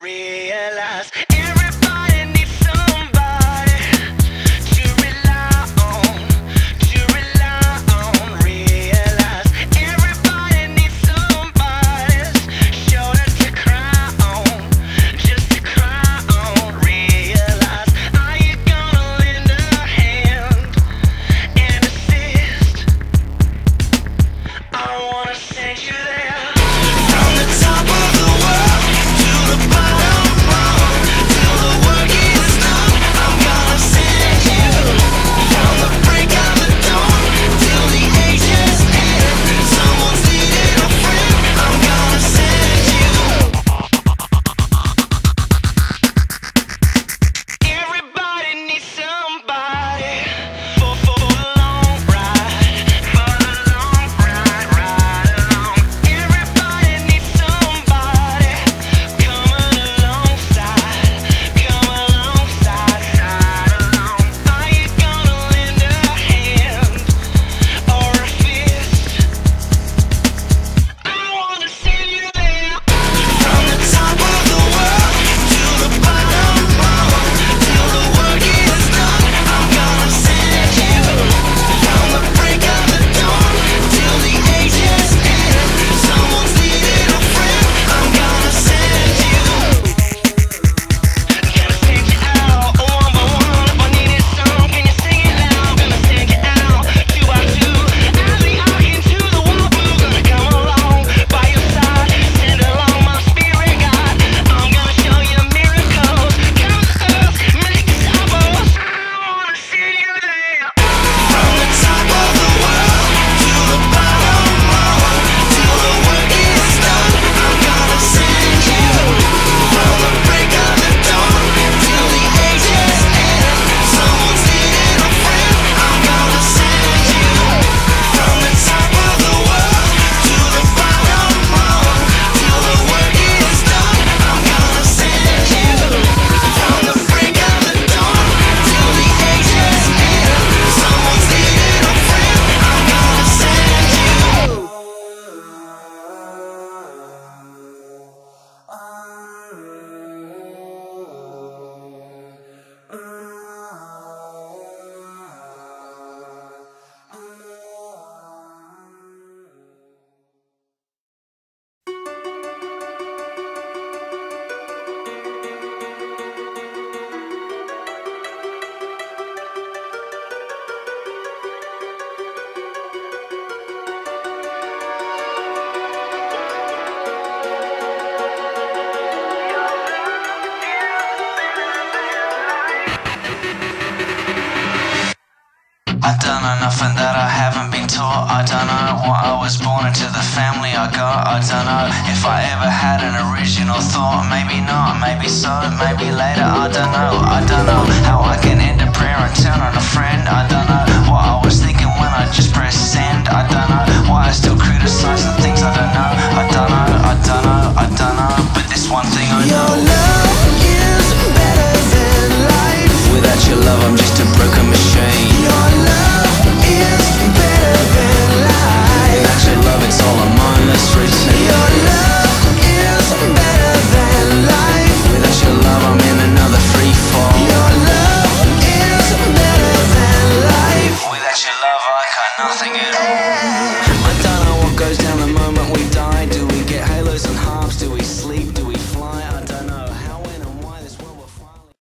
Realize everybody needs somebody to rely on, to rely on. Realize everybody needs somebody's shoulder to cry on, just to cry on. Realize, are you gonna lend a hand and assist? I wanna send you there from the top of the world to the bottom row, till the work is done. I'm gonna send you from the break of the dawn till the ages end. Someone's needing a friend. I'm gonna send you. Everybody needs somebody for the long ride, for the long ride, ride along. Everybody needs somebody coming alongside, side along. Are you gonna lend a hand or a fist? I wanna see you there from the top of the world to the bottom row, till the work is done. I'm gonna send you from the break of the dawn till the ages end. Someone's needing a friend. I'm gonna send you. Gonna send you out one by one. If I needed some, can you sing it loud? Gonna send you out two by two. As we arc into the wall, blue gonna come along by your side. Send along my spirit guide. I'm gonna show you miracles. Come to earth, make disciples. I wanna see you there from the top of the world to the bottom row, till the work is done. I'm gonna send you from the break of the dawn till the ages end. Someone's needing a friend. I'm gonna send you from the top of the world to the bottom row, till the work is done. I'm gonna send you from the break of the dawn till the ages end. Someone's needing a friend. I'm gonna send you. I don't know nothing that I haven't been taught. I don't know what I was born into, the family I got. I don't know if I ever had an original thought. Maybe not, maybe so, maybe later. I don't know. I don't know how I can end a prayer and turn on a friend. I don't know what I was thinking when I just pressed send. I don't know why I still criticize the things I don't know. I don't know, I don't know, I don't know. But this one thing I know.